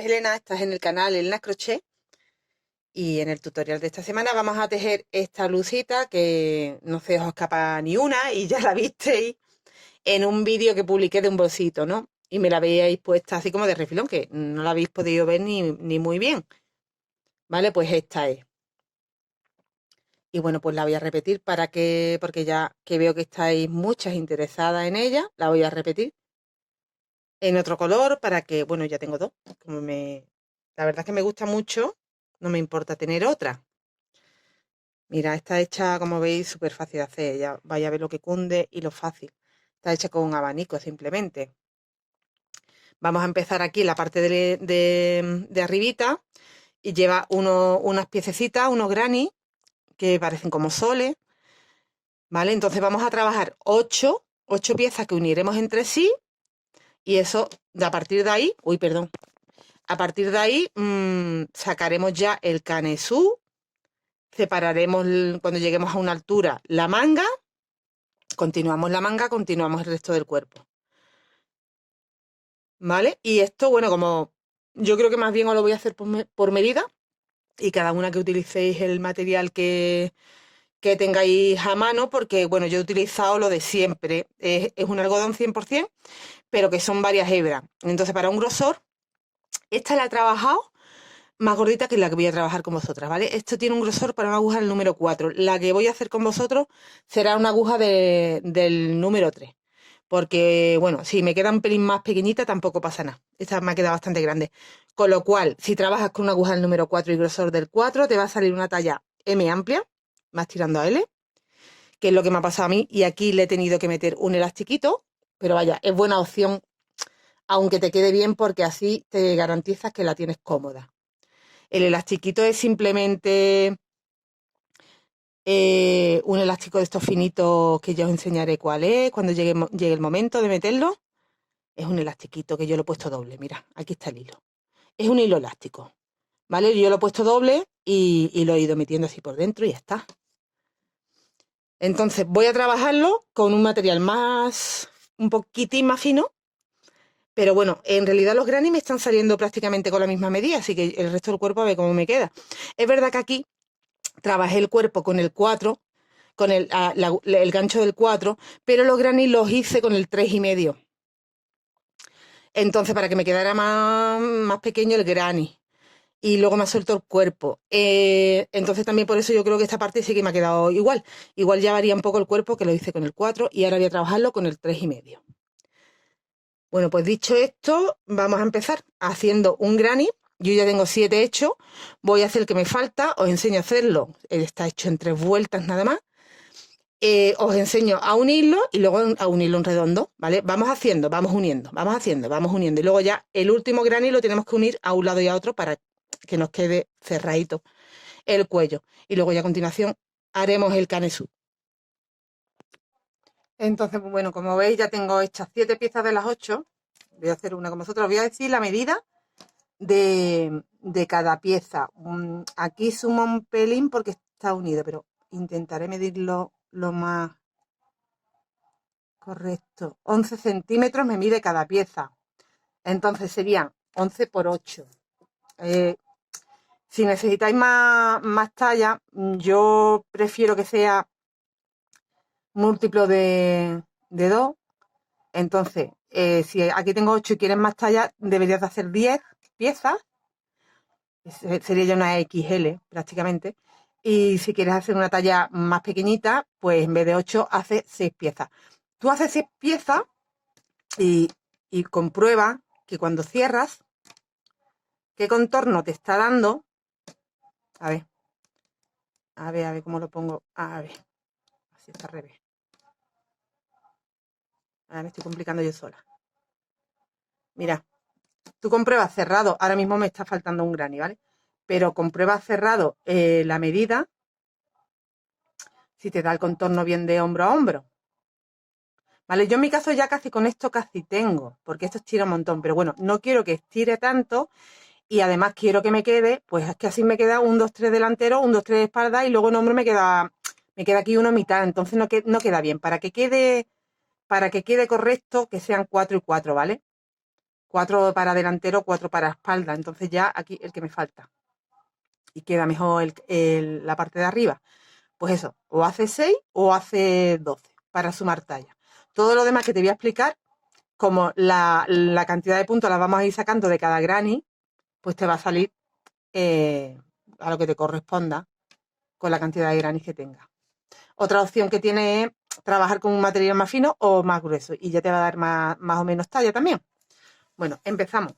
Elena, estás en el canal Elena Crochet y en el tutorial de esta semana vamos a tejer esta blusita que no se os escapa ni una y ya la visteis en un vídeo que publiqué de un bolsito, ¿no? Y me la habíais puesta así como de refilón, que no la habéis podido ver ni muy bien, ¿vale? Pues esta es. Y bueno, pues la voy a repetir porque ya que veo que estáis muchas interesadas en ella, la voy a repetir en otro color para que, bueno, ya tengo dos. La verdad es que me gusta mucho, no me importa tener otra. Mira, está hecha, como veis, súper fácil de hacer. Ya vaya a ver lo que cunde y lo fácil. Está hecha con un abanico simplemente. Vamos a empezar aquí en la parte de arribita y lleva unas piececitas, unos granny, que parecen como soles, ¿vale? Entonces vamos a trabajar ocho piezas que uniremos entre sí y eso, a partir de ahí, uy, perdón, a partir de ahí sacaremos ya el canesú, separaremos cuando lleguemos a una altura la manga, continuamos la manga, continuamos el resto del cuerpo, ¿vale? Y esto, bueno, como yo creo que más bien os lo voy a hacer por medida y cada una que utilicéis el material que tengáis a mano, porque, bueno, yo he utilizado lo de siempre, es un algodón 100%, pero que son varias hebras. Entonces, para un grosor, esta la he trabajado más gordita que la que voy a trabajar con vosotras, ¿vale? Esto tiene un grosor para una aguja del número 4. La que voy a hacer con vosotros será una aguja del número 3. Porque, bueno, si me queda un pelín más pequeñita tampoco pasa nada. Esta me ha quedado bastante grande. Con lo cual, si trabajas con una aguja del número 4 y grosor del 4, te va a salir una talla M amplia, más tirando a L, que es lo que me ha pasado a mí. Y aquí le he tenido que meter un elastiquito, pero vaya, es buena opción, aunque te quede bien porque así te garantizas que la tienes cómoda. El elastiquito es simplemente un elástico de estos finitos que ya os enseñaré cuál es cuando llegue el momento de meterlo. Es un elastiquito que yo lo he puesto doble. Mira, aquí está el hilo. Es un hilo elástico, ¿vale? Yo lo he puesto doble y lo he ido metiendo así por dentro y ya está. Entonces voy a trabajarlo con un material un poquitín más fino, pero bueno, en realidad los granny me están saliendo prácticamente con la misma medida, así que el resto del cuerpo a ver cómo me queda. Es verdad que aquí trabajé el cuerpo con el 4, con el gancho del 4, pero los granny los hice con el 3,5. Entonces, para que me quedara más pequeño el granny. Y luego me ha suelto el cuerpo. Entonces, también por eso yo creo que esta parte sí que me ha quedado igual. Igual ya varía un poco el cuerpo, que lo hice con el 4 y ahora voy a trabajarlo con el 3,5. Bueno, pues dicho esto, vamos a empezar haciendo un granny. Yo ya tengo 7 hechos. Voy a hacer el que me falta. Os enseño a hacerlo. Está hecho en 3 vueltas nada más. Os enseño a unirlo y luego a unirlo en redondo, ¿vale? Vamos haciendo, vamos uniendo, vamos haciendo, vamos uniendo. Y luego ya el último granny lo tenemos que unir a un lado y a otro para que nos quede cerradito el cuello. Y luego ya a continuación haremos el canesú. Entonces, pues bueno, como veis ya tengo hechas 7 piezas de las 8. Voy a hacer una con vosotros. Os voy a decir la medida de cada pieza. Aquí sumo un pelín porque está unido, pero intentaré medirlo lo más correcto. 11 centímetros me mide cada pieza. Entonces serían 11 por 8. Si necesitáis más talla, yo prefiero que sea múltiplo de 2. Entonces, si aquí tengo 8 y quieres más talla, deberías de hacer 10 piezas. Sería ya una XL prácticamente. Y si quieres hacer una talla más pequeñita, pues en vez de 8 haces 6 piezas. Tú haces 6 piezas y, y comprueba que cuando cierras, qué contorno te está dando. A ver, a ver cómo lo pongo. A ver, así está al revés. Ahora me estoy complicando yo sola. Mira, tú compruebas cerrado. Ahora mismo me está faltando un granny, ¿vale? Pero comprueba cerrado la medida, si te da el contorno bien de hombro a hombro. Vale, yo en mi caso ya casi con esto casi tengo, porque esto estira un montón, pero bueno, no quiero que estire tanto y además quiero que me quede, pues es que así me queda un 2 3 delantero, un 2 3 de espalda y luego en hombro me queda aquí uno a mitad, entonces no queda bien. Para que quede correcto, que sean 4 y 4, ¿vale? 4 para delantero, 4 para espalda. Entonces ya aquí el que me falta. Y queda mejor la parte de arriba. Pues eso, o hace 6 o hace 12 para sumar talla. Todo lo demás que te voy a explicar, como la cantidad de puntos la vamos a ir sacando de cada granny, pues te va a salir a lo que te corresponda con la cantidad de granny que tengas. Otra opción que tiene es trabajar con un material más fino o más grueso y ya te va a dar más o menos talla también. Bueno, empezamos.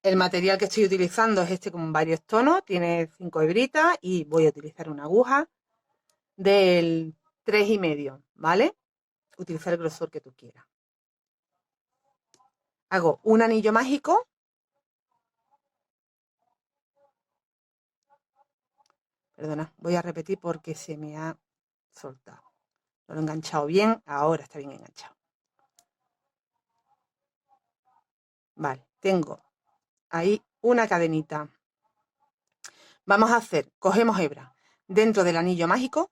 El material que estoy utilizando es este con varios tonos, tiene 5 hebritas y voy a utilizar una aguja del 3,5, ¿vale? Utilizar el grosor que tú quieras. Hago un anillo mágico. Perdona, voy a repetir porque se me ha soltado. No lo he enganchado bien, ahora está bien enganchado. Vale, tengo ahí una cadenita. Vamos a hacer, cogemos hebra. Dentro del anillo mágico,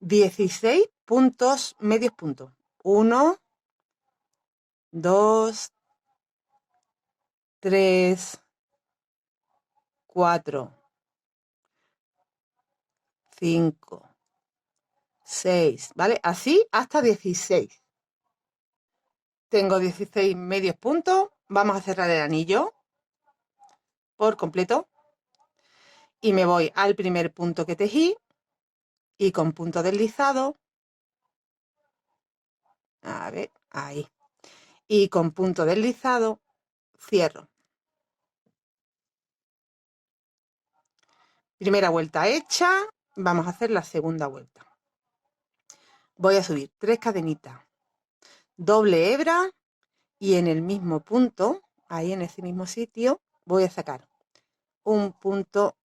16 puntos, medios puntos. 1, 2, 3, 4, 5, 6, ¿vale? Así hasta 16. Tengo 16 medios puntos. Vamos a cerrar el anillo por completo. Y me voy al primer punto que tejí y con punto deslizado, a ver, ahí. Y con punto deslizado cierro. Primera vuelta hecha, vamos a hacer la segunda vuelta. Voy a subir 3 cadenitas, doble hebra y en el mismo punto, ahí en ese mismo sitio, voy a sacar un punto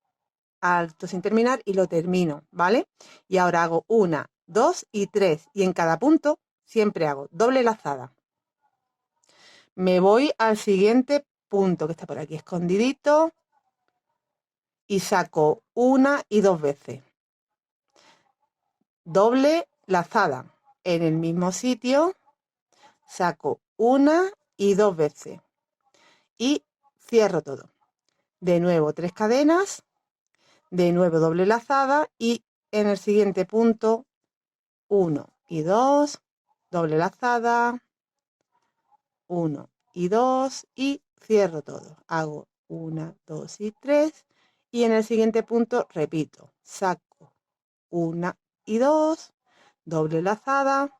alto sin terminar y lo termino, ¿vale? Y ahora hago 1, 2 y 3 y en cada punto siempre hago doble lazada. Me voy al siguiente punto que está por aquí escondidito y saco 1 y 2 veces. Doble lazada en el mismo sitio, saco 1 y 2 veces y cierro todo. De nuevo 3 cadenas, de nuevo doble lazada y en el siguiente punto 1 y 2, doble lazada, 1 y 2 y cierro todo. Hago 1, 2 y 3 y en el siguiente punto repito, saco 1 y 2, doble lazada,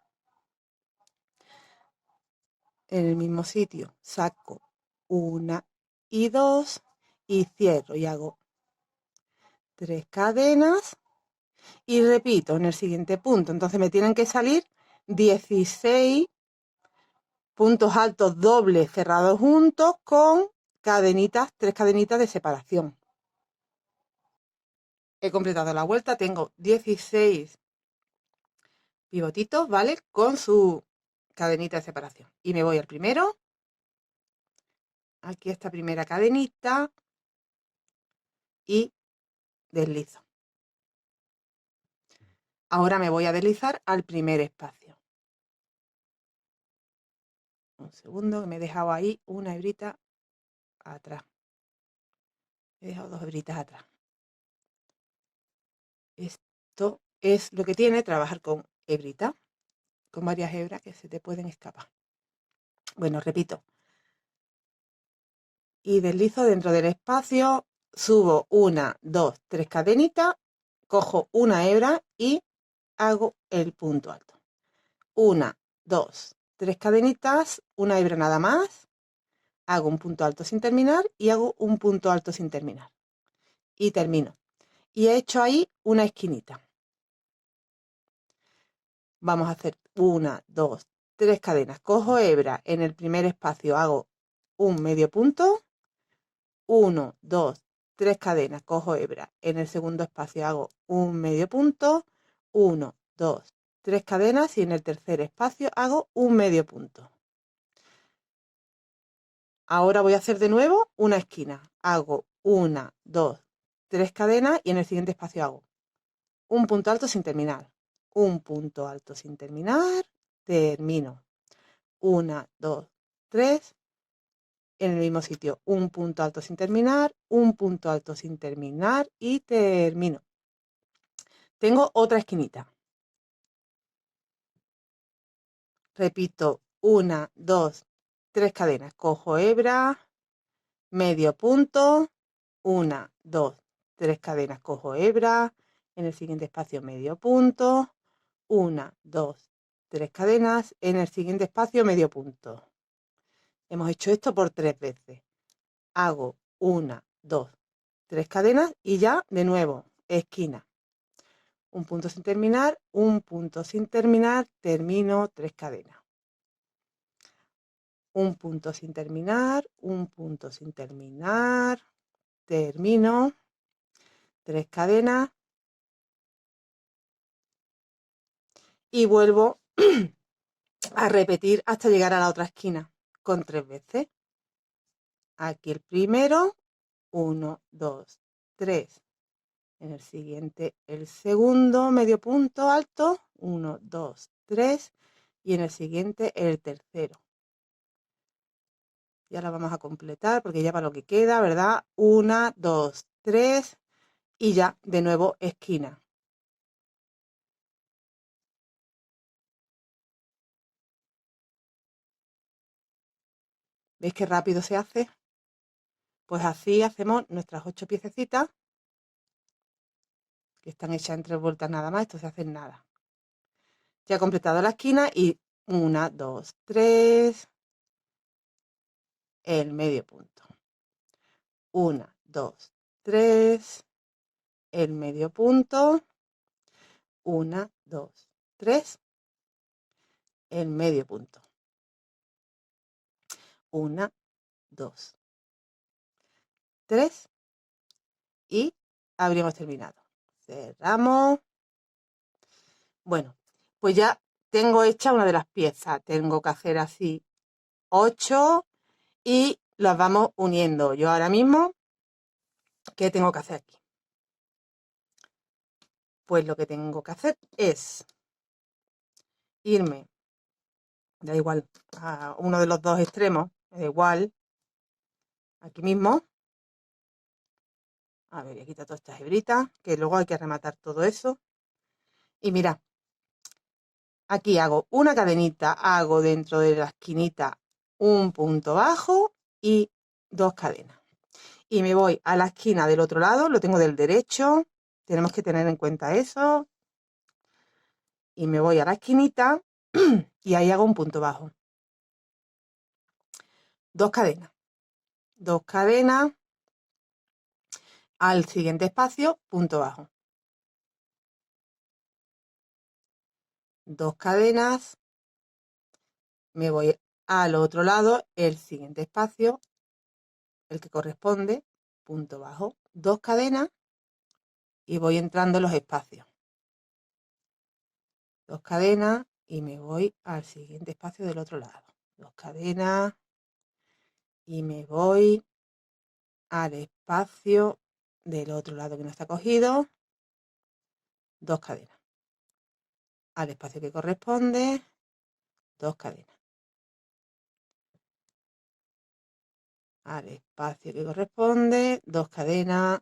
en el mismo sitio saco 1 y 2 y cierro y hago 3 cadenas y repito en el siguiente punto. Entonces me tienen que salir 16 puntos altos dobles cerrados juntos con cadenitas, 3 cadenitas de separación. He completado la vuelta, tengo 16 pivotitos, ¿vale? Con su cadenita de separación. Y me voy al primero. Aquí esta primera cadenita y deslizo. Ahora me voy a deslizar al primer espacio. Un segundo, que me he dejado ahí una hebrita atrás. He dejado 2 hebritas atrás. Esto es lo que tiene trabajar con hebrita, con varias hebras que se te pueden escapar. Bueno, repito. Y deslizo dentro del espacio, subo 1, 2, 3 cadenitas, cojo una hebra y hago el punto alto. 1, 2, 3 cadenitas, una hebra nada más, hago un punto alto sin terminar y hago un punto alto sin terminar. Y termino. Y he hecho ahí una esquinita. Vamos a hacer 1, 2, 3 cadenas. Cojo hebra en el primer espacio, hago un medio punto. 1, 2, 3 cadenas. Cojo hebra en el segundo espacio, hago un medio punto. 1, 2, 3 cadenas y en el tercer espacio hago un medio punto. Ahora voy a hacer de nuevo una esquina. Hago 1, 2, 3 cadenas y en el siguiente espacio hago un punto alto sin terminar. Un punto alto sin terminar. Termino. 1, 2, 3, en el mismo sitio, un punto alto sin terminar, un punto alto sin terminar y termino. Tengo otra esquinita. Repito, 1, 2, 3 cadenas. Cojo hebra, medio punto, 1, 2, 3 cadenas. Cojo hebra, en el siguiente espacio medio punto, 1, 2, 3 cadenas, en el siguiente espacio medio punto. Hemos hecho esto por 3 veces. Hago 1, 2, 3 cadenas y ya de nuevo, esquina. Un punto sin terminar, un punto sin terminar, termino 3 cadenas. Un punto sin terminar, un punto sin terminar, termino 3 cadenas y vuelvo a repetir hasta llegar a la otra esquina con 3 veces. Aquí el primero, 1, 2, 3. En el siguiente, el segundo medio punto alto, 1, 2, 3. Y en el siguiente, el tercero. Ya la vamos a completar porque ya para lo que queda, ¿verdad? 1, 2, 3 y ya de nuevo esquina. ¿Veis qué rápido se hace? Pues así hacemos nuestras 8 piececitas, que están hechas en 3 vueltas nada más, esto se hace en nada. Ya he completado la esquina y 1, 2, 3, el medio punto. 1, 2, 3, el medio punto. 1, 2, 3, el medio punto. 1, 2, 3 y habríamos terminado. Cerramos. Bueno, pues ya tengo hecha una de las piezas. Tengo que hacer así 8 y las vamos uniendo. Yo ahora mismo, ¿qué tengo que hacer aquí? Pues lo que tengo que hacer es irme, da igual, a uno de los dos extremos, da igual, aquí mismo. A ver, voy a quitar todas estas hebritas, que luego hay que rematar todo eso. Y mira, aquí hago una cadenita, hago dentro de la esquinita un punto bajo y 2 cadenas. Y me voy a la esquina del otro lado, lo tengo del derecho, tenemos que tener en cuenta eso. Y me voy a la esquinita y ahí hago un punto bajo. 2 cadenas. 2 cadenas, al siguiente espacio, punto bajo. 2 cadenas, me voy al otro lado, el siguiente espacio, el que corresponde, punto bajo. 2 cadenas y voy entrando en los espacios. 2 cadenas y me voy al siguiente espacio del otro lado. 2 cadenas y me voy al espacio del otro lado que no está cogido. 2 cadenas. Al espacio que corresponde, 2 cadenas. Al espacio que corresponde, 2 cadenas.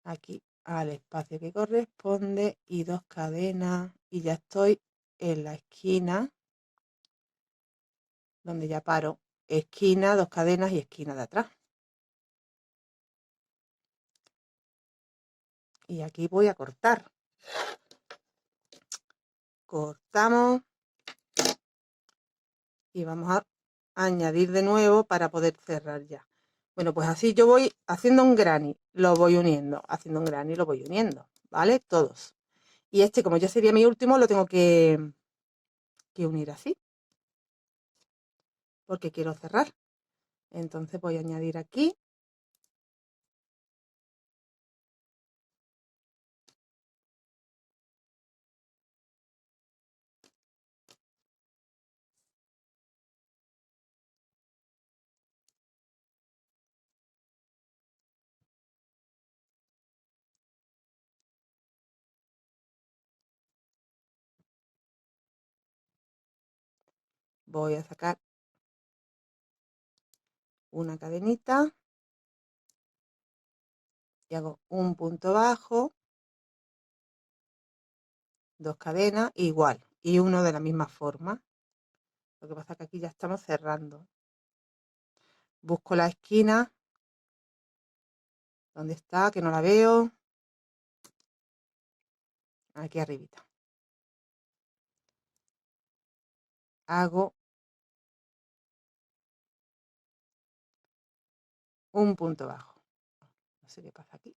Aquí al espacio que corresponde y 2 cadenas. Y ya estoy en la esquina donde ya paro. Esquina, 2 cadenas y esquina de atrás. Y aquí voy a cortar. Cortamos y vamos a añadir de nuevo para poder cerrar ya. Bueno, pues así yo voy haciendo un granny, lo voy uniendo, haciendo un granny, lo voy uniendo, ¿vale? Todos. Y este, como ya sería mi último, lo tengo que unir así, porque quiero cerrar. Entonces voy a añadir aquí. voy a sacar una cadenita y hago un punto bajo, 2 cadenas, igual, y uno de la misma forma. Lo que pasa es que aquí ya estamos cerrando. Busco la esquina. ¿Dónde está? Que no la veo. Aquí arribita. Hago un punto bajo. No sé qué pasa aquí.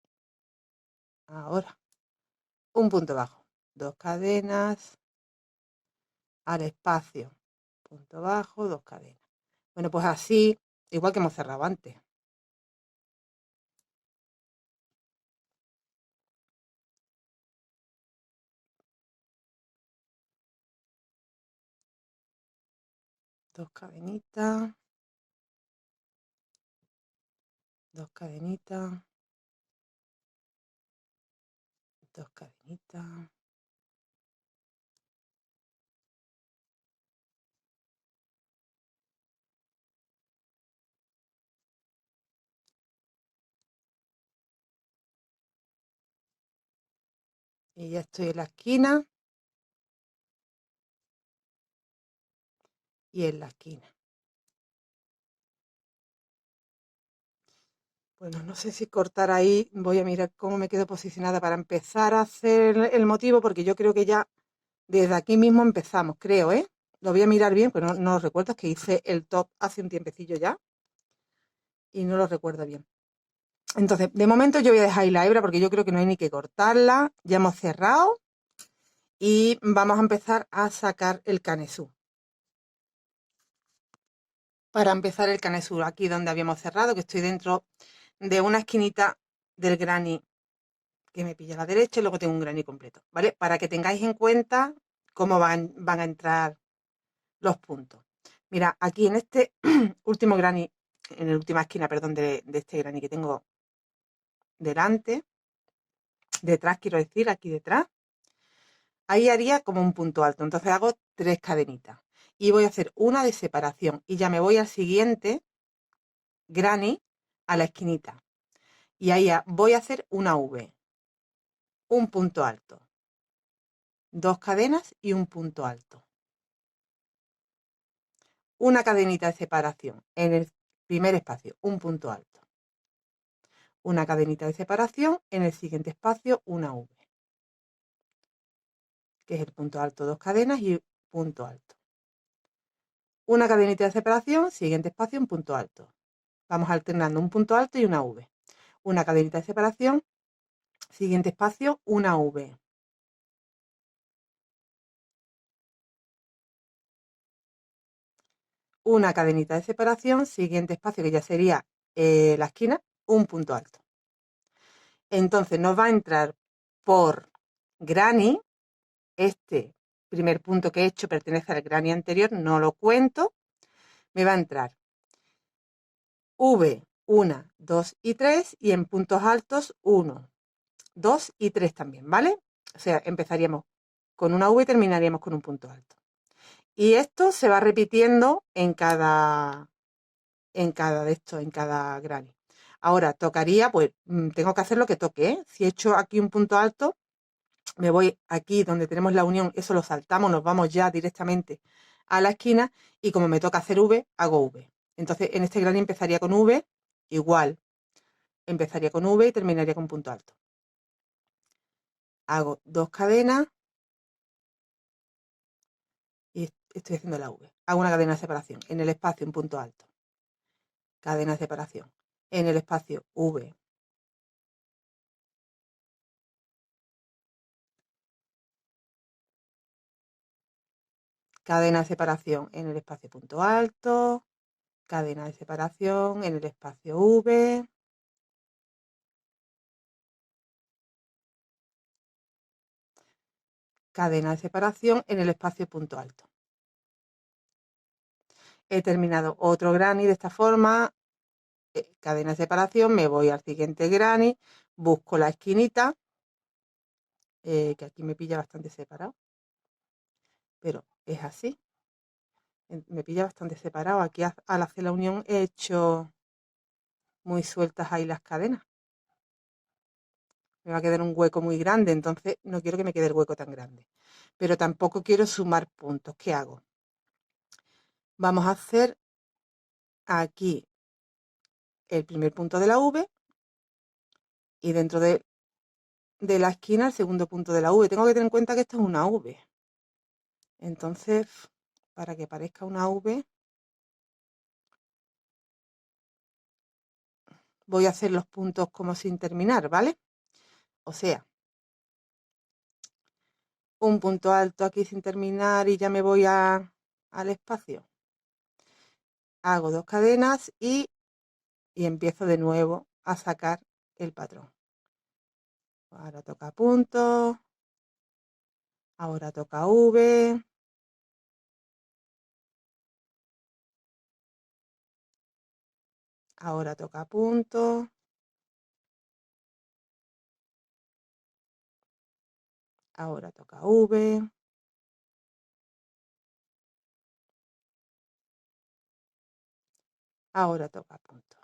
Ahora, un punto bajo. 2 cadenas al espacio. Punto bajo, 2 cadenas. Bueno, pues así, igual que hemos cerrado antes. Dos cadenitas. 2 cadenitas. 2 cadenitas. Y ya estoy en la esquina. Y en la esquina. Bueno, no sé si cortar ahí. Voy a mirar cómo me quedo posicionada para empezar a hacer el motivo, porque yo creo que ya desde aquí mismo empezamos, creo, ¿eh? Lo voy a mirar bien, pero no lo recuerdo, es que hice el top hace un tiempecillo ya y no lo recuerdo bien. Entonces, de momento yo voy a dejar ahí la hebra porque yo creo que no hay ni que cortarla. Ya hemos cerrado y vamos a empezar a sacar el canesú. Para empezar el canesú, aquí donde habíamos cerrado, que estoy dentro de una esquinita del granny que me pilla a la derecha y luego tengo un granny completo, ¿vale? Para que tengáis en cuenta cómo van a entrar los puntos. Mira, aquí en este último granny, en la última esquina, perdón, de este granny que tengo delante, detrás quiero decir, aquí detrás, ahí haría como un punto alto. Entonces hago 3 cadenitas y voy a hacer una de separación y ya me voy al siguiente granny a la esquinita y ahí voy a hacer una V, un punto alto, 2 cadenas y un punto alto, una cadenita de separación en el primer espacio, un punto alto, una cadenita de separación en el siguiente espacio, una V, que es el punto alto, 2 cadenas y punto alto, una cadenita de separación, siguiente espacio, un punto alto. Vamos alternando un punto alto y una V. Una cadenita de separación, siguiente espacio, una V. Una cadenita de separación, siguiente espacio, que ya sería la esquina, un punto alto. Entonces nos va a entrar por granny, este primer punto que he hecho pertenece al granny anterior, no lo cuento, me va a entrar V, 1, 2 y 3 y en puntos altos 1, 2 y 3 también, ¿vale? O sea, empezaríamos con una V y terminaríamos con un punto alto. Y esto se va repitiendo en cada de estos, en cada granny. Ahora tocaría, pues tengo que hacer lo que toque, ¿eh? Si he hecho aquí un punto alto, me voy aquí donde tenemos la unión, eso lo saltamos, nos vamos ya directamente a la esquina y como me toca hacer V, hago V. Entonces en este granny empezaría con V, igual, empezaría con V y terminaría con punto alto. Hago 2 cadenas y estoy haciendo la V. Hago una cadena de separación en el espacio, un punto alto. Cadena de separación en el espacio V. Cadena de separación en el espacio punto alto. Cadena de separación en el espacio V. Cadena de separación en el espacio punto alto. He terminado otro granny de esta forma, cadena de separación, me voy al siguiente granny, busco la esquinita, que aquí me pilla bastante separado, pero es así. Me pilla bastante separado. Aquí al hacer la unión he hecho muy sueltas ahí las cadenas. Me va a quedar un hueco muy grande, entonces no quiero que me quede el hueco tan grande. Pero tampoco quiero sumar puntos. ¿Qué hago? Vamos a hacer aquí el primer punto de la V y dentro de la esquina el segundo punto de la V. Tengo que tener en cuenta que esto es una V. Entonces, para que parezca una V, voy a hacer los puntos como sin terminar, ¿vale? O sea, un punto alto aquí sin terminar y ya me voy al espacio. Hago 2 cadenas y empiezo de nuevo a sacar el patrón. Ahora toca punto, ahora toca V, ahora toca punto, ahora toca V, ahora toca punto.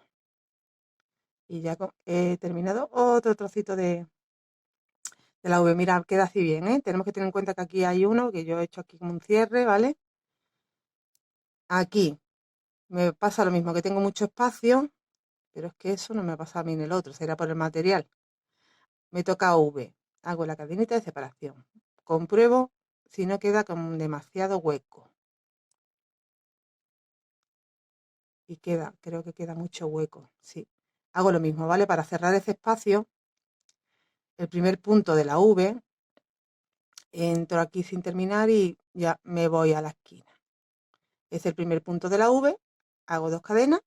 Y ya he terminado otro trocito de la V. Mira, queda así bien, ¿eh? Tenemos que tener en cuenta que aquí hay uno, que yo he hecho aquí como un cierre, ¿vale? Aquí me pasa lo mismo, que tengo mucho espacio, pero es que eso no me pasa a mí en el otro, será por el material. Me toca V, hago la cadenita de separación. Compruebo si no queda con demasiado hueco. Y queda, creo que queda mucho hueco, sí. Hago lo mismo, ¿vale? Para cerrar ese espacio, el primer punto de la V, entro aquí sin terminar y ya me voy a la esquina. Es el primer punto de la V, hago 2 cadenas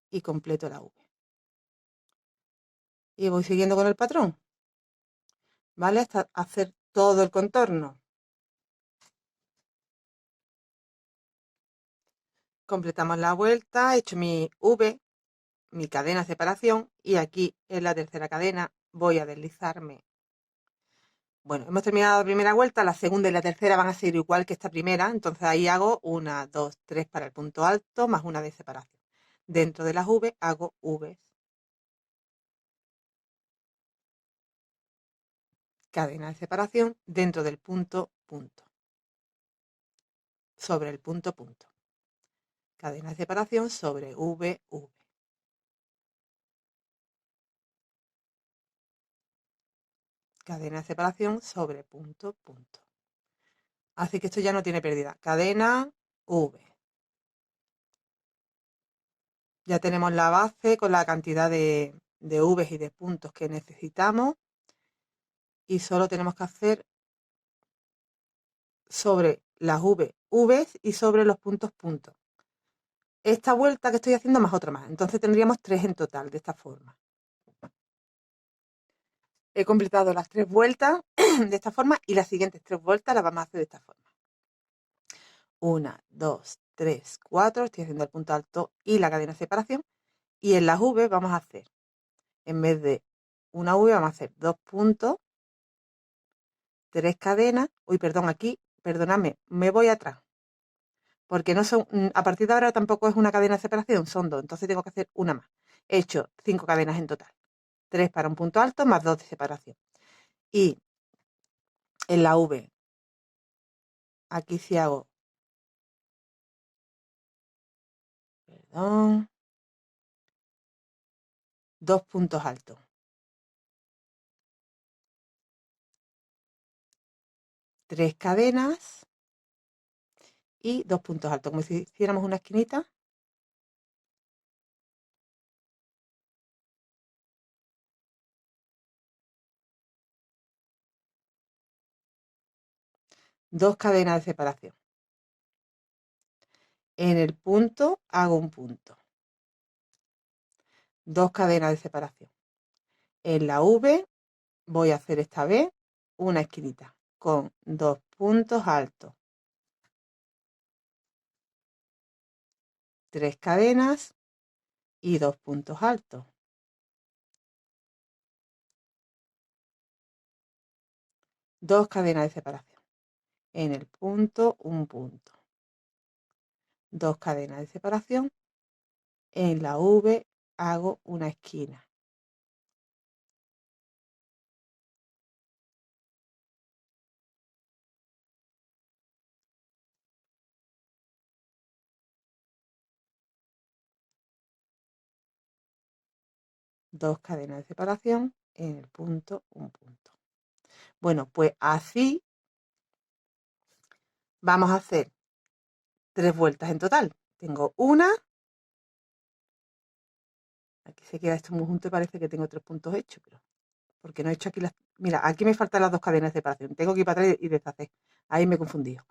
y completo la V. Y voy siguiendo con el patrón, ¿vale? Hasta hacer todo el contorno. Completamos la vuelta, he hecho mi V, mi cadena de separación, y aquí en la tercera cadena voy a deslizarme. Bueno, hemos terminado la primera vuelta, la segunda y la tercera van a ser igual que esta primera, entonces ahí hago 1, 2, 3 para el punto alto, más una de separación. Dentro de las V hago V. Cadena de separación dentro del punto, punto. Sobre el punto, punto. Cadena de separación sobre V, V. Cadena de separación sobre punto, punto. Así que esto ya no tiene pérdida. Cadena, V. Ya tenemos la base con la cantidad de V's y de puntos que necesitamos. Y solo tenemos que hacer sobre las V's y sobre los puntos, puntos. Esta vuelta que estoy haciendo más otra más. Entonces tendríamos 3 en total de esta forma. He completado las 3 vueltas de esta forma y las siguientes 3 vueltas las vamos a hacer de esta forma. 1, 2, 3, 4. Estoy haciendo el punto alto y la cadena de separación. Y en las V vamos a hacer, en vez de una V, vamos a hacer 2 puntos, 3 cadenas. Uy, perdón, aquí, perdonadme, me voy atrás. Porque no son, a partir de ahora tampoco es una cadena de separación, son 2. Entonces tengo que hacer una más. He hecho 5 cadenas en total. 3 para un punto alto más 2 de separación. Y en la V, aquí sí hago, perdón, 2 puntos altos. 3 cadenas y 2 puntos altos, como si hiciéramos una esquinita. 2 cadenas de separación. En el punto hago un punto. 2 cadenas de separación. En la V voy a hacer esta vez una esquinita con 2 puntos altos. 3 cadenas y 2 puntos altos. 2 cadenas de separación. En el punto, un punto. 2 cadenas de separación, en la V hago una esquina. Dos cadenas de separación en el punto, un punto. Bueno, pues así vamos a hacer 3 vueltas en total. Tengo una, aquí se queda esto muy junto y parece que tengo 3 puntos hechos, pero porque no he hecho aquí las... Mira, aquí me faltan las 2 cadenas de separación. Tengo que ir para atrás y deshacer. Ahí me he confundido.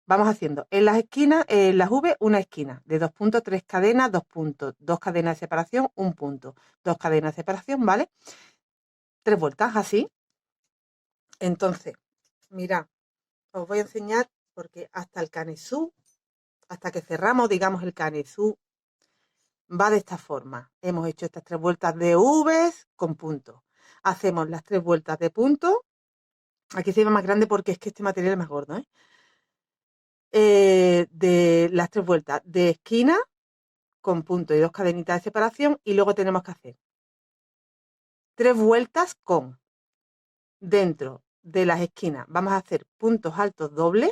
Vamos haciendo en las esquinas, en las V, una esquina de 2 puntos, 3 cadenas, 2 puntos, 2 cadenas de separación, un punto, 2 cadenas de separación, ¿vale? 3 vueltas así. Entonces, mirad, os voy a enseñar porque hasta el canesú, hasta que cerramos, digamos, el canesú, va de esta forma. Hemos hecho estas 3 vueltas de V's con puntos. Hacemos las 3 vueltas de puntos. Aquí se ve más grande porque es que este material es más gordo, ¿eh? De las 3 vueltas de esquina con punto y 2 cadenitas de separación, y luego tenemos que hacer 3 vueltas con, dentro de las esquinas vamos a hacer puntos altos dobles,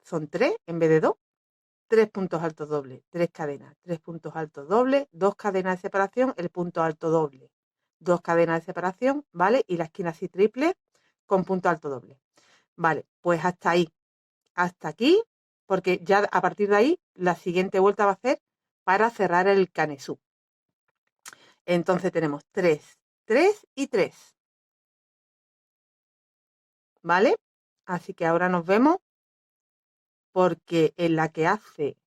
son 3 en vez de 2, 3 puntos altos dobles, 3 cadenas, 3 puntos altos dobles, 2 cadenas de separación, el punto alto doble, 2 cadenas de separación, ¿vale? Y la esquina así triple con punto alto doble. Vale, pues hasta ahí, hasta aquí, porque ya a partir de ahí la siguiente vuelta va a ser para cerrar el canesú. Entonces tenemos 3, 3 y 3, ¿vale? Así que ahora nos vemos porque en la que hace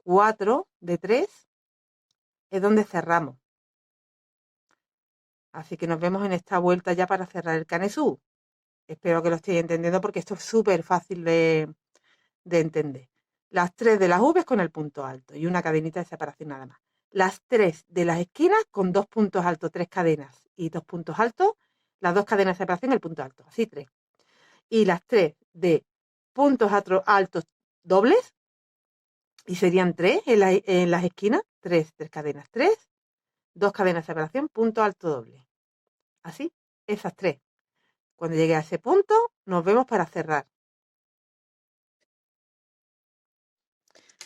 4 de 3 es donde cerramos. Así que nos vemos en esta vuelta ya para cerrar el canesú. Espero que lo estéis entendiendo porque esto es súper fácil de entender. Las 3 de las V con el punto alto y una cadenita de separación nada más. Las 3 de las esquinas con 2 puntos altos, 3 cadenas y 2 puntos altos. Las 2 cadenas de separación, el punto alto. Así 3. Y las 3 de puntos altos dobles, y serían 3 en las esquinas, 3 cadenas, 3, 2 cadenas de separación, punto alto doble. Así, esas 3. Cuando llegue a ese punto, nos vemos para cerrar.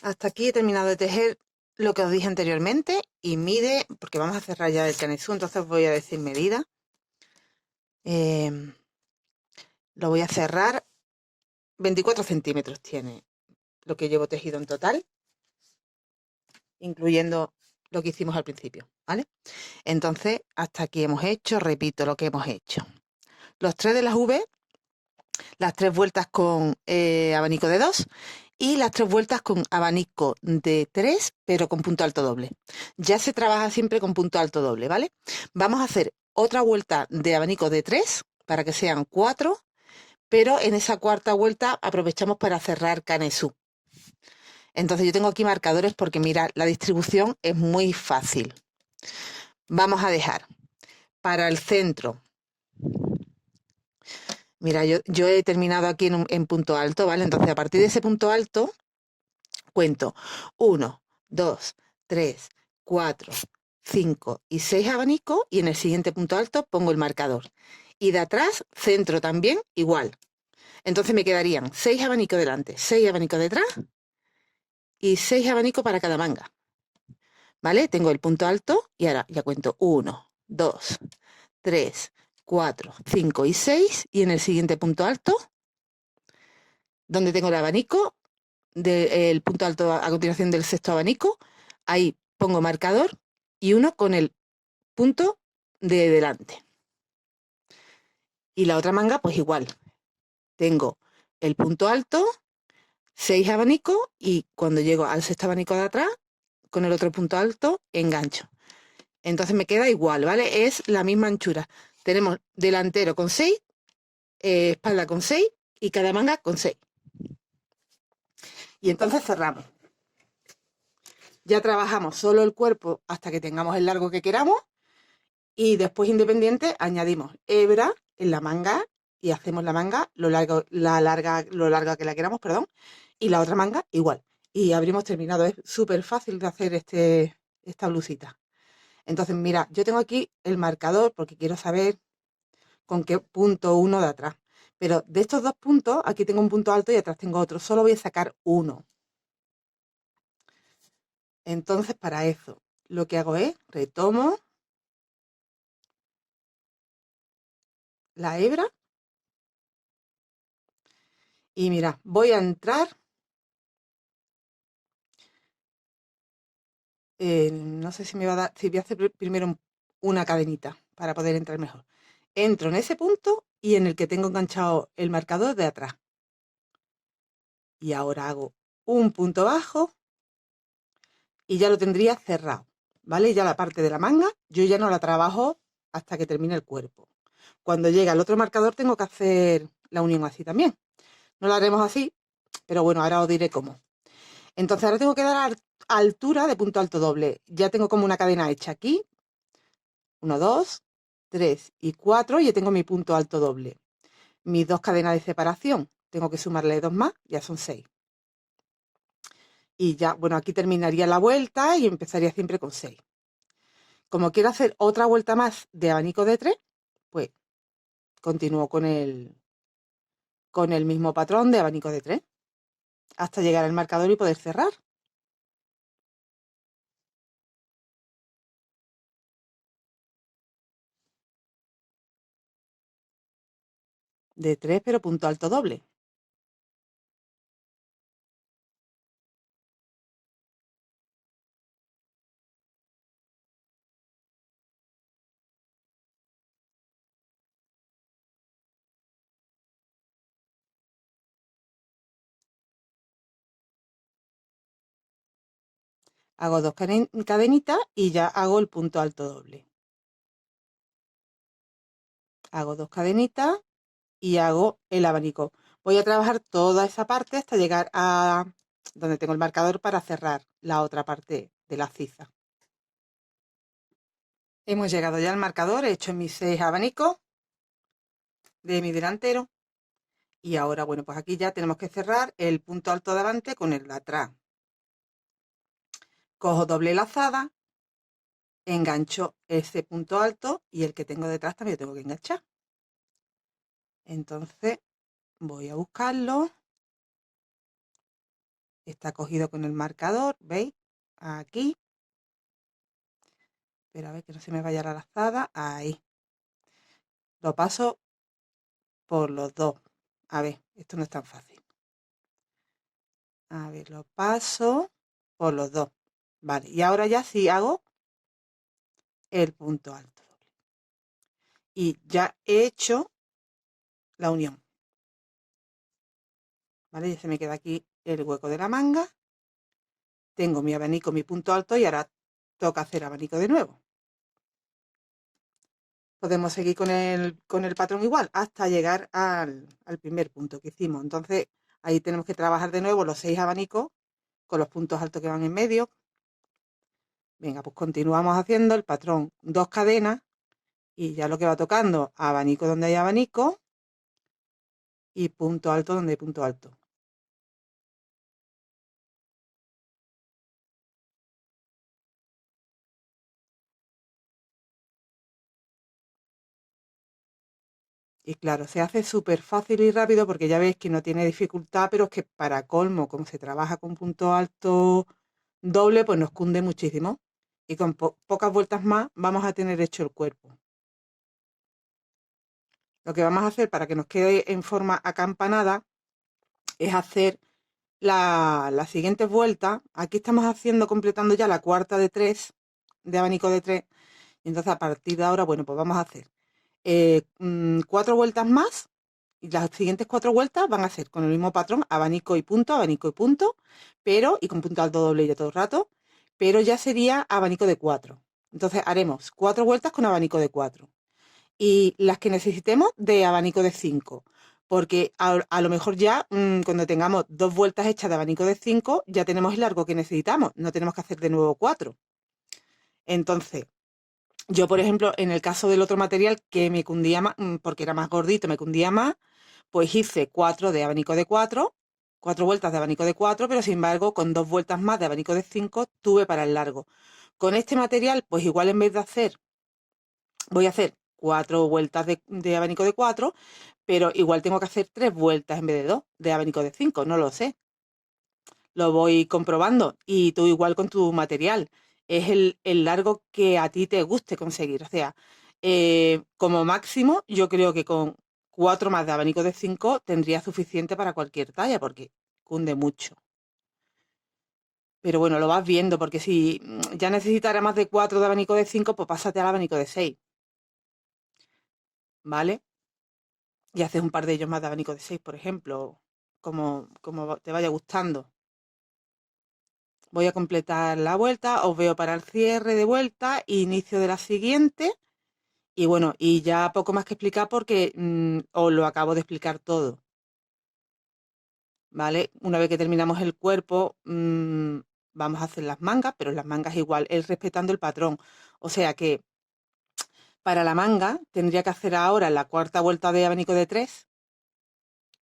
Hasta aquí he terminado de tejer lo que os dije anteriormente y mide, porque vamos a cerrar ya el canesú, entonces voy a decir medida. Lo voy a cerrar, 24 centímetros tiene lo que llevo tejido en total, incluyendo lo que hicimos al principio, ¿vale? Entonces, hasta aquí hemos hecho, repito lo que hemos hecho. Los 3 de las V, las 3 vueltas con abanico de 2 y las 3 vueltas con abanico de 3, pero con punto alto doble. Ya se trabaja siempre con punto alto doble, ¿vale? Vamos a hacer otra vuelta de abanico de 3 para que sean 4, pero en esa cuarta vuelta aprovechamos para cerrar canesú. Entonces yo tengo aquí marcadores porque mirad, la distribución es muy fácil. Vamos a dejar para el centro. Mira, yo he terminado aquí en punto alto, ¿vale? Entonces a partir de ese punto alto cuento 1, 2, 3, 4, 5 y 6 abanicos y en el siguiente punto alto pongo el marcador. Y de atrás, centro también, igual. Entonces me quedarían 6 abanicos delante, 6 abanicos detrás y 6 abanicos para cada manga. ¿Vale? Tengo el punto alto y ahora ya cuento 1, 2, 3, 4, 5 y 6 y en el siguiente punto alto, donde tengo el abanico, del punto alto a continuación del sexto abanico, ahí pongo marcador y uno con el punto de delante. Y la otra manga pues igual, tengo el punto alto, 6 abanicos y cuando llego al sexto abanico de atrás, con el otro punto alto, engancho. Entonces me queda igual, ¿vale? Es la misma anchura. Tenemos delantero con 6, espalda con 6 y cada manga con 6. Y entonces cerramos. Ya trabajamos solo el cuerpo hasta que tengamos el largo que queramos y después independiente añadimos hebra en la manga y hacemos la manga lo larga que la queramos, perdón, y la otra manga igual. Y habríamos terminado. Es súper fácil de hacer esta blusita. Entonces, mira, yo tengo aquí el marcador porque quiero saber con qué punto uno de atrás. Pero de estos dos puntos, aquí tengo un punto alto y atrás tengo otro. Solo voy a sacar uno. Entonces, para eso, lo que hago es retomo la hebra y mira, voy a entrar, no sé si me va a dar, si voy a hacer primero una cadenita para poder entrar mejor. Entro en ese punto y en el que tengo enganchado el marcador de atrás. Y ahora hago un punto bajo y ya lo tendría cerrado, ¿vale? Ya la parte de la manga, yo ya no la trabajo hasta que termine el cuerpo. Cuando llega el otro marcador tengo que hacer la unión así también. No la haremos así, pero bueno, ahora os diré cómo. Entonces ahora tengo que dar altura de punto alto doble. Ya tengo como una cadena hecha aquí. 1, 2, 3 y 4. Y ya tengo mi punto alto doble. Mis dos cadenas de separación. Tengo que sumarle dos más, ya son 6. Y ya, bueno, aquí terminaría la vuelta y empezaría siempre con 6. Como quiero hacer otra vuelta más de abanico de 3, pues continúo con el mismo patrón de abanico de 3 hasta llegar al marcador y poder cerrar. De 3, pero punto alto doble. Hago dos cadenitas y ya hago el punto alto doble. Hago dos cadenitas y hago el abanico. Voy a trabajar toda esa parte hasta llegar a donde tengo el marcador para cerrar la otra parte de la ciza. Hemos llegado ya al marcador, he hecho mis 6 abanicos de mi delantero. Y ahora, bueno, pues aquí ya tenemos que cerrar el punto alto de adelante con el de atrás. Cojo doble lazada, engancho ese punto alto y el que tengo detrás también tengo que enganchar. Entonces voy a buscarlo. Está cogido con el marcador, ¿veis? Aquí. Pero a ver que no se me vaya la lazada. Ahí. Lo paso por los dos. A ver, esto no es tan fácil. A ver, lo paso por los dos. Vale, y ahora ya sí hago el punto alto. Y ya he hecho la unión. ¿Vale? Ya se me queda aquí el hueco de la manga. Tengo mi abanico, mi punto alto y ahora toca hacer abanico de nuevo. Podemos seguir con el patrón igual hasta llegar al primer punto que hicimos. Entonces ahí tenemos que trabajar de nuevo los 6 abanicos con los puntos altos que van en medio. Venga, pues continuamos haciendo el patrón 2 cadenas y ya lo que va tocando, abanico donde hay abanico y punto alto donde hay punto alto. Y claro, se hace súper fácil y rápido porque ya veis que no tiene dificultad, pero es que para colmo, como se trabaja con punto alto doble, pues nos cunde muchísimo. Y con pocas vueltas más vamos a tener hecho el cuerpo. Lo que vamos a hacer para que nos quede en forma acampanada es hacer las siguientes vueltas. Aquí estamos completando ya la cuarta de 3, de abanico de 3. Y entonces a partir de ahora, bueno, pues vamos a hacer 4 vueltas más. Y las siguientes 4 vueltas van a ser con el mismo patrón, abanico y punto, pero, y con punto alto doble ya todo el rato, pero ya sería abanico de 4. Entonces haremos 4 vueltas con abanico de 4. Y las que necesitemos de abanico de 5. Porque a lo mejor ya cuando tengamos 2 vueltas hechas de abanico de 5, ya tenemos el largo que necesitamos. No tenemos que hacer de nuevo 4. Entonces, Yo, por ejemplo, en el caso del otro material que me cundía más, porque era más gordito, me cundía más, pues hice 4 de abanico de 4, 4 vueltas de abanico de 4, pero sin embargo, con 2 vueltas más de abanico de 5 tuve para el largo. Con este material, pues igual en vez de voy a hacer 4 vueltas de abanico de 4, pero igual tengo que hacer 3 vueltas en vez de 2 de abanico de 5, no lo sé. Lo voy comprobando y tú igual con tu material. Es el largo que a ti te guste conseguir. O sea, como máximo, yo creo que con 4 más de abanico de 5 tendría suficiente para cualquier talla porque cunde mucho. Pero bueno, lo vas viendo porque si ya necesitara más de 4 de abanico de 5, pues pásate al abanico de 6, ¿vale? Y haces un par de ellos más de abanico de 6, por ejemplo, como te vaya gustando. Voy a completar la vuelta, os veo para el cierre de vuelta, inicio de la siguiente y bueno, y ya poco más que explicar porque os lo acabo de explicar todo, ¿vale? Una vez que terminamos el cuerpo, vamos a hacer las mangas, pero las mangas igual, es respetando el patrón. O sea que para la manga tendría que hacer ahora la cuarta vuelta de abanico de 3,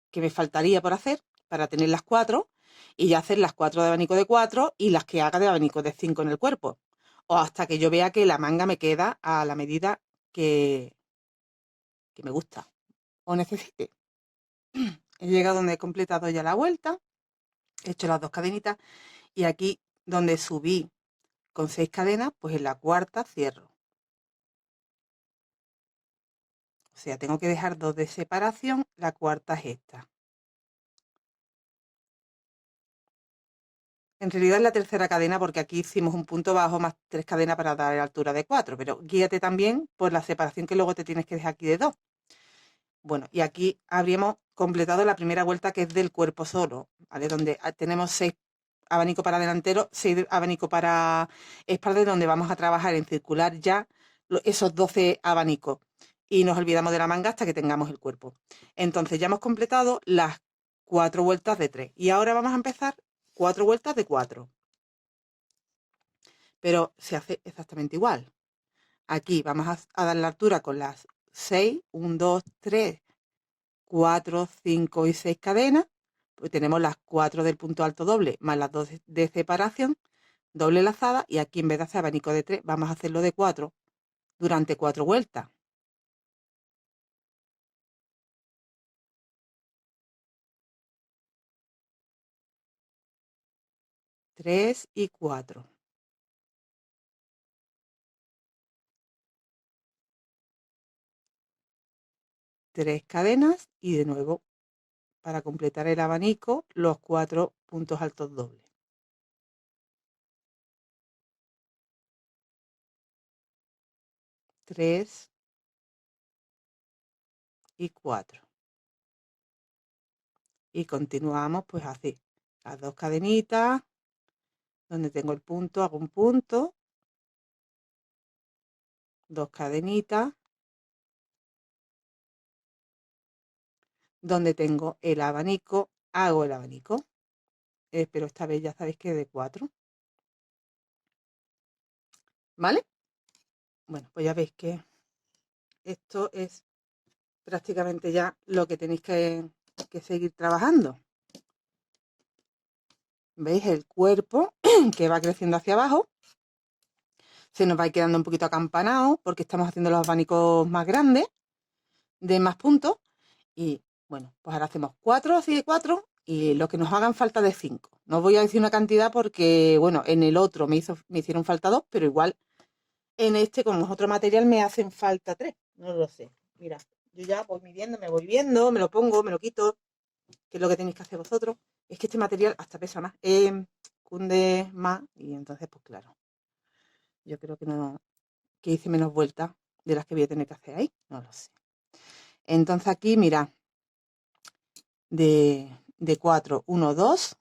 que me faltaría por hacer para tener las 4 y ya hacer las 4 de abanico de 4 y las que haga de abanico de 5 en el cuerpo. O hasta que yo vea que la manga me queda a la medida que, que me gusta o necesite. He llegado donde he completado ya la vuelta, he hecho las 2 cadenitas y aquí donde subí con 6 cadenas, pues en la cuarta cierro. O sea, tengo que dejar 2 de separación, la cuarta es esta. En realidad es la tercera cadena porque aquí hicimos un punto bajo más 3 cadenas para dar la altura de 4, pero guíate también por la separación que luego te tienes que dejar aquí de 2. Bueno, y aquí habríamos completado la primera vuelta que es del cuerpo solo, ¿vale? Donde tenemos 6 abanicos para delantero, 6 abanicos para espalda, donde vamos a trabajar en circular ya esos 12 abanicos. Y nos olvidamos de la manga hasta que tengamos el cuerpo. Entonces ya hemos completado las 4 vueltas de 3. Y ahora vamos a empezar 4 vueltas de 4. Pero se hace exactamente igual. Aquí vamos a dar la altura con las 6, 1, 2, 3, 4, 5 y 6 cadenas. Pues tenemos las 4 del punto alto doble más las 2 de separación, doble lazada, y aquí en vez de hacer abanico de 3, vamos a hacerlo de 4 durante 4 vueltas. 3 y 4. 3 cadenas y de nuevo para completar el abanico los 4 puntos altos dobles. 3 y 4. Y continuamos pues así. Las 2 cadenitas, donde tengo el punto, hago un punto, 2 cadenitas, donde tengo el abanico, hago el abanico, pero esta vez ya sabéis que es de 4, ¿vale? Bueno, pues ya veis que esto es prácticamente ya lo que tenéis que seguir trabajando. ¿Veis? El cuerpo que va creciendo hacia abajo, se nos va a ir quedando un poquito acampanado porque estamos haciendo los abanicos más grandes, de más puntos, y bueno, pues ahora hacemos 4 así de 4 y lo que nos hagan falta de 5. No os voy a decir una cantidad porque, bueno, en el otro me hicieron falta 2, pero igual en este, como es otro material, me hacen falta 3. No lo sé. Mira, yo ya voy midiendo, me voy viendo, me lo pongo, me lo quito, que es lo que tenéis que hacer vosotros. Es que este material hasta pesa más, cunde más y entonces, pues claro, yo creo que no, que hice menos vueltas de las que voy a tener que hacer ahí. No lo sé. Entonces aquí, mira, de 4, 1, 2,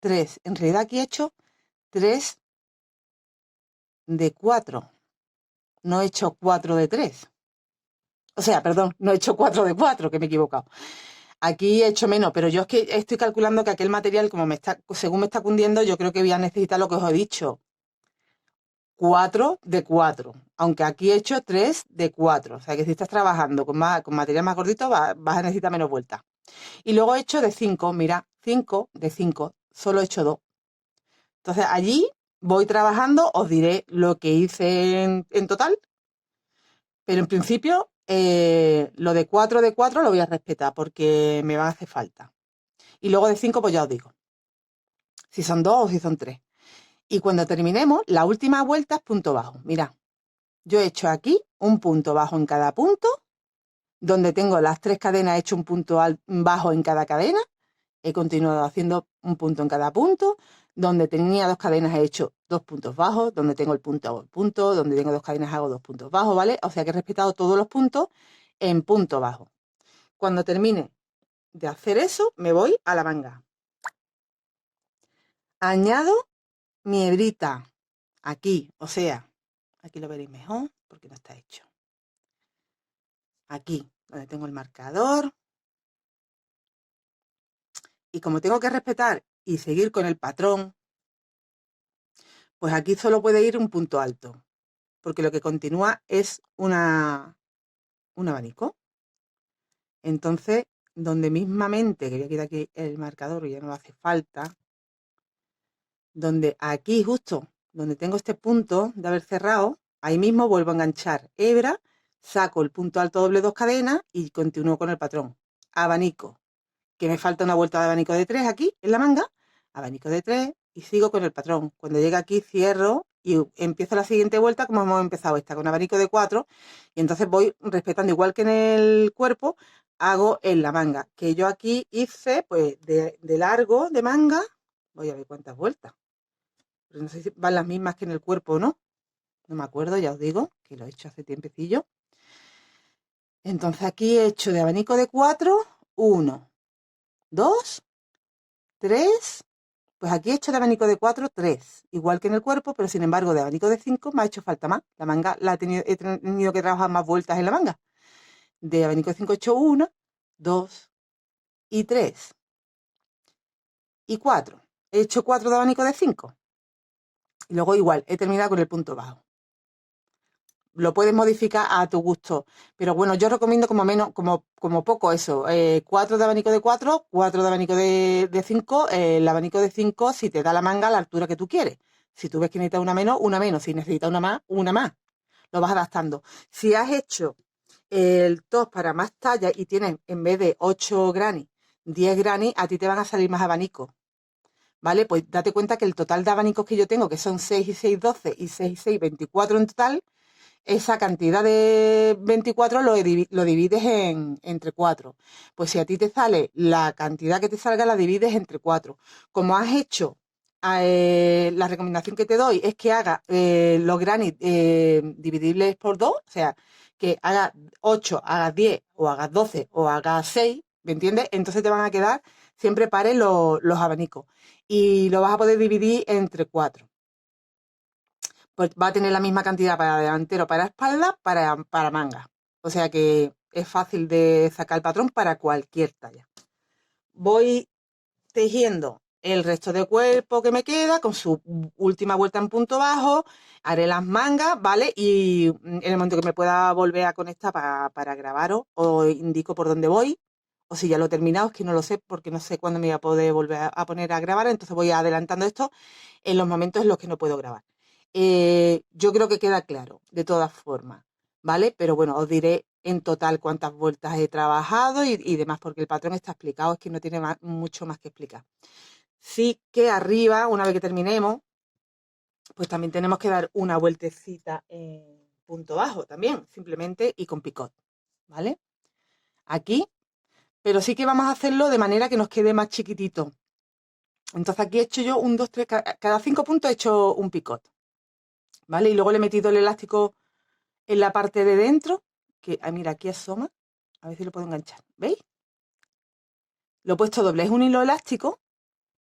3. En realidad aquí he hecho 3 de 4. No he hecho 4 de 3. O sea, perdón, no he hecho 4 de 4, que me he equivocado. Aquí he hecho menos, pero yo es que estoy calculando que aquel material, como según me está cundiendo, yo creo que voy a necesitar lo que os he dicho. 4 de 4, aunque aquí he hecho 3 de 4, o sea que si estás trabajando con material más gordito vas a necesitar menos vueltas. Y luego he hecho de 5, mira, 5 de 5, solo he hecho 2. Entonces allí voy trabajando, os diré lo que hice en total, pero en principio lo de 4 de 4 lo voy a respetar porque me va a hacer falta. Y luego de 5 pues ya os digo, si son 2 o si son 3. Y cuando terminemos, la última vuelta es punto bajo. Mirad, yo he hecho aquí un punto bajo en cada punto, donde tengo las 3 cadenas, he hecho un punto bajo en cada cadena, he continuado haciendo un punto en cada punto, donde tenía 2 cadenas he hecho 2 puntos bajos, donde tengo el punto hago el punto, donde tengo 2 cadenas hago 2 puntos bajos, ¿vale? O sea que he respetado todos los puntos en punto bajo. Cuando termine de hacer eso, me voy a la manga. Añado mi hebrita aquí, o sea, aquí lo veréis mejor porque no está hecho. Aquí, donde tengo el marcador. Y como tengo que respetar y seguir con el patrón, pues aquí solo puede ir un punto alto, porque lo que continúa es un abanico. Entonces, donde mismamente, que voy a quitar aquí el marcador y ya no hace falta, donde aquí justo, donde tengo este punto de haber cerrado, ahí mismo vuelvo a enganchar hebra, saco el punto alto doble 2 cadenas y continúo con el patrón. Abanico, que me falta una vuelta de abanico de 3 aquí en la manga, abanico de 3 y sigo con el patrón. Cuando llega aquí cierro y empiezo la siguiente vuelta como hemos empezado esta, con abanico de 4, y entonces voy respetando igual que en el cuerpo, hago en la manga, que yo aquí hice pues de largo de manga, voy a ver cuántas vueltas, pero no sé si van las mismas que en el cuerpo o no, no me acuerdo, ya os digo, que lo he hecho hace tiempecillo. Entonces aquí he hecho de abanico de 4, 1, 2, 3, pues aquí he hecho de abanico de 4, 3, igual que en el cuerpo, pero sin embargo de abanico de 5 me ha hecho falta más. La manga he tenido que trabajar más vueltas en la manga. De abanico de 5 he hecho 1, 2 y 3 y 4. He hecho 4 de abanico de 5. Y luego igual, he terminado con el punto bajo. Lo puedes modificar a tu gusto, pero bueno, yo recomiendo como menos, como poco eso, 4 de abanico de 4, 4 de abanico de 5, el abanico de 5 si te da la manga a la altura que tú quieres. Si tú ves que necesitas una menos, si necesitas una más, lo vas adaptando. Si has hecho el top para más talla y tienes en vez de 8 granny, 10 granny, a ti te van a salir más abanicos. ¿Vale? Pues date cuenta que el total de abanicos que yo tengo, que son 6 y 6, 12 y 6 y 6, 24 en total, esa cantidad de 24 lo divides entre 4. Pues si a ti te sale la cantidad que te salga, la divides entre 4. Como has hecho, la recomendación que te doy es que hagas los granny dividibles por 2, o sea, que hagas 8, hagas 10, o hagas 12, o hagas 6, ¿me entiendes? Entonces te van a quedar siempre pares los abanicos. Y lo vas a poder dividir entre 4. Pues va a tener la misma cantidad para delantero, para espalda, para manga. O sea que es fácil de sacar el patrón para cualquier talla. Voy tejiendo el resto de cuerpo que me queda con su última vuelta en punto bajo, haré las mangas, ¿vale? Y en el momento que me pueda volver a conectar para grabaros, os indico por dónde voy, o si ya lo he terminado, es que no lo sé, porque no sé cuándo me voy a poder volver a poner a grabar, entonces voy adelantando esto en los momentos en los que no puedo grabar. Yo creo que queda claro, de todas formas, ¿vale? Pero bueno, os diré en total cuántas vueltas he trabajado y demás, porque el patrón está explicado, es que no tiene mucho más que explicar. Sí que arriba, una vez que terminemos, pues también tenemos que dar una vueltecita en punto bajo también, simplemente y con picot, ¿vale? Aquí, pero sí que vamos a hacerlo de manera que nos quede más chiquitito. Entonces aquí he hecho yo un, 2, 3, cada 5 puntos he hecho un picot, ¿vale? Y luego le he metido el elástico en la parte de dentro, que, mira, aquí asoma, a ver si lo puedo enganchar, ¿veis? Lo he puesto doble, es un hilo elástico,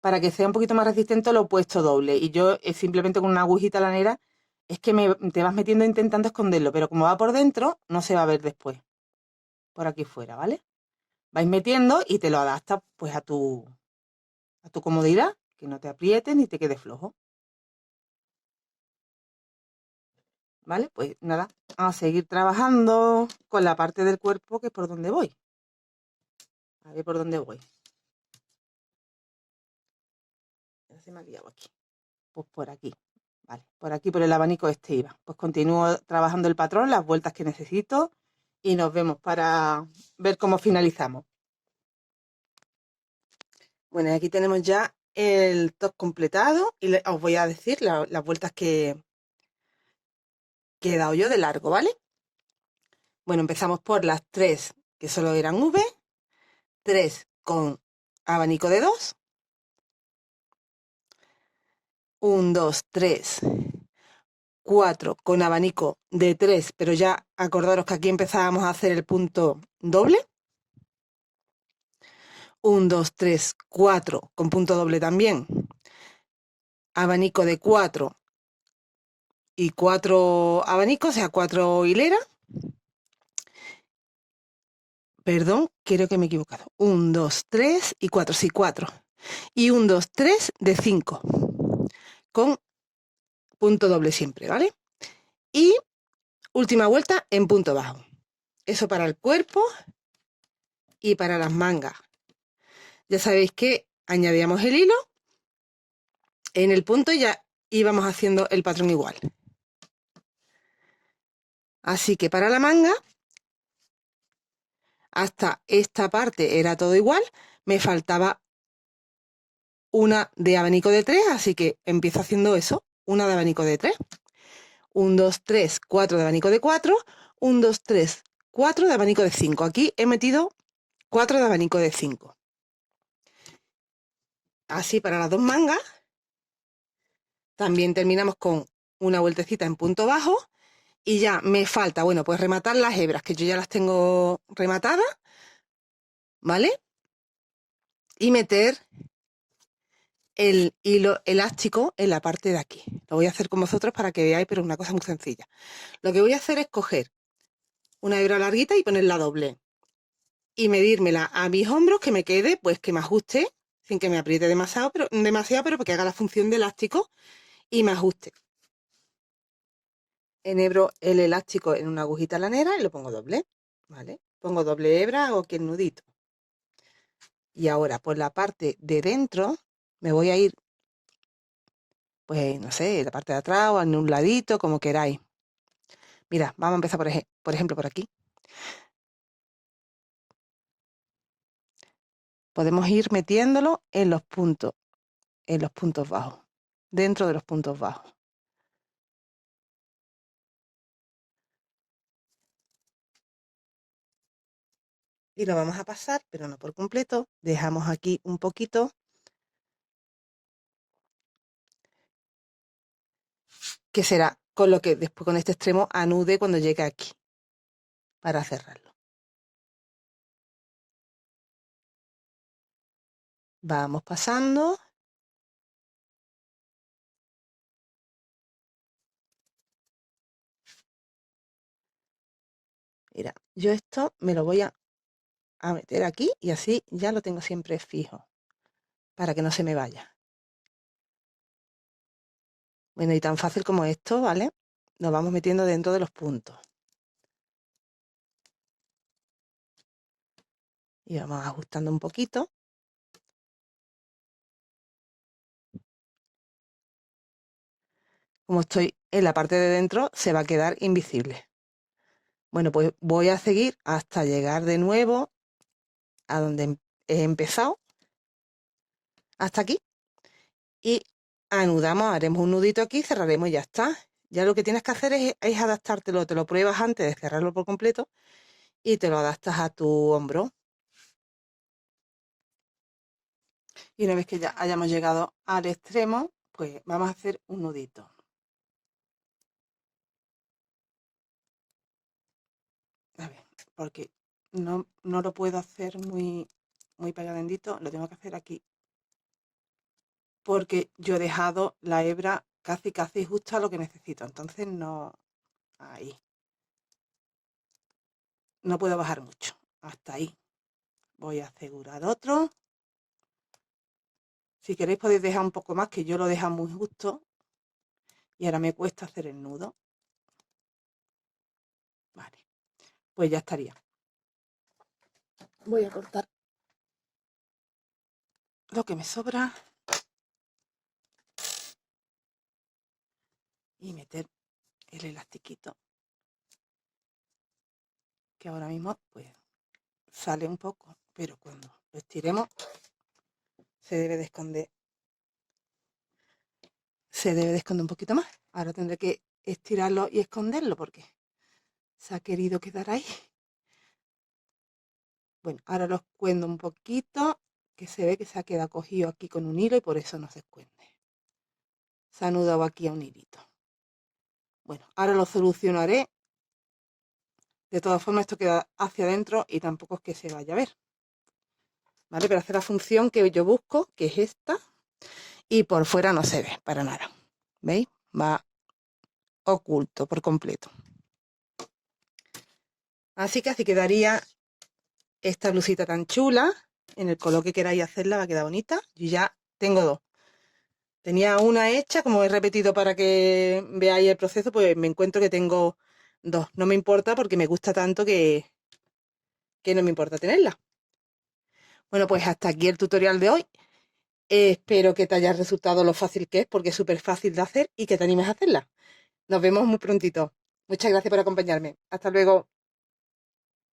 para que sea un poquito más resistente lo he puesto doble, y yo simplemente con una agujita lanera, es que te vas metiendo intentando esconderlo, pero como va por dentro, no se va a ver después, por aquí fuera, ¿vale? Vais metiendo y te lo adaptas pues a tu comodidad, que no te aprietes ni te quede flojo. ¿vale? Pues nada, a seguir trabajando con la parte del cuerpo que es por donde voy. A ver por dónde voy. Ya se me ha liado aquí. Pues por aquí. Vale, por aquí por el abanico este iba. Pues continúo trabajando el patrón, las vueltas que necesito y nos vemos para ver cómo finalizamos. Bueno, aquí tenemos ya el top completado y os voy a decir las vueltas que he dado yo de largo, ¿vale? Bueno, empezamos por las 3 que solo eran V, 3 con abanico de 2, 1, 2, 3, 4 con abanico de 3, pero ya acordaros que aquí empezábamos a hacer el punto doble. 1, 2, 3, 4 con punto doble también. Abanico de 4 y 4 abanicos, o sea, 4 hileras. Perdón, creo que me he equivocado. 1, 2, 3 y 4, sí, 4. Y 1, 2, 3 de 5 con punto doble siempre, ¿vale? Y última vuelta en punto bajo. Eso para el cuerpo y para las mangas. Ya sabéis que añadíamos el hilo en el punto y ya íbamos haciendo el patrón igual. Así que para la manga, hasta esta parte era todo igual. Me faltaba una de abanico de 3, así que empiezo haciendo eso, una de abanico de 3. 1, 2, 3, 4 de abanico de 4, 1, 2, 3, 4 de abanico de 5. Aquí he metido 4 de abanico de 5. Así para las dos mangas. También terminamos con una vueltecita en punto bajo y ya me falta, bueno, pues rematar las hebras, que yo ya las tengo rematadas, ¿vale? Y meter el hilo elástico en la parte de aquí. Lo voy a hacer con vosotros para que veáis, pero es una cosa muy sencilla. Lo que voy a hacer es coger una hebra larguita y ponerla doble. Y medírmela a mis hombros, que me quede, pues que me ajuste, sin que me apriete demasiado, pero porque haga la función de elástico y me ajuste. Enhebro el elástico en una agujita lanera y lo pongo doble, ¿vale? Pongo doble hebra, hago aquí el nudito. Y ahora por la parte de dentro me voy a ir, pues no sé, la parte de atrás o en un ladito, como queráis. Mira, vamos a empezar por ejemplo por aquí. Podemos ir metiéndolo en los puntos bajos, dentro de los puntos bajos. Y lo vamos a pasar, pero no por completo. Dejamos aquí un poquito. Que será con lo que después con este extremo anude cuando llegue aquí. Para cerrarlo. Vamos pasando. Mira, yo esto me lo voy a meter aquí y así ya lo tengo siempre fijo. Para que no se me vaya. Bueno, y tan fácil como esto, ¿vale? Nos vamos metiendo dentro de los puntos. Y vamos ajustando un poquito. Como estoy en la parte de dentro, se va a quedar invisible. Bueno, pues voy a seguir hasta llegar de nuevo a donde he empezado. Hasta aquí. Y anudamos, haremos un nudito aquí, cerraremos y ya está. Ya lo que tienes que hacer es adaptártelo, te lo pruebas antes de cerrarlo por completo y te lo adaptas a tu hombro. Y una vez que ya hayamos llegado al extremo, pues vamos a hacer un nudito. A ver, porque no lo puedo hacer muy pegadendito, lo tengo que hacer aquí. Porque yo he dejado la hebra casi justo a lo que necesito. Entonces no, ahí. No puedo bajar mucho. Hasta ahí. Voy a asegurar otro. Si queréis podéis dejar un poco más, que yo lo dejo muy justo. Y ahora me cuesta hacer el nudo. pues ya estaría. Voy a cortar lo que me sobra y meter el elastiquito, que ahora mismo pues sale un poco, pero cuando lo estiremos se debe de esconder. Se debe de esconder un poquito más. Ahora tendré que estirarlo y esconderlo porque se ha querido quedar ahí. Bueno, ahora lo escuendo un poquito, que se ve que se ha quedado cogido aquí con un hilo y por eso no se escuende. Se ha anudado aquí a un hilito. Bueno, ahora lo solucionaré. De todas formas, esto queda hacia adentro y tampoco es que se vaya a ver. ¿Vale? Pero hace la función que yo busco, que es esta, y por fuera no se ve para nada. ¿Veis? Va oculto por completo. Así que así quedaría esta blusita tan chula. En el color que queráis hacerla va a quedar bonita. Yo ya tengo dos. Tenía una hecha, como he repetido para que veáis el proceso, pues me encuentro que tengo dos. No me importa porque me gusta tanto que no me importa tenerla. Bueno, pues hasta aquí el tutorial de hoy. Espero que te haya resultado lo fácil que es, porque es súper fácil de hacer y que te animes a hacerla. Nos vemos muy prontito. Muchas gracias por acompañarme. Hasta luego.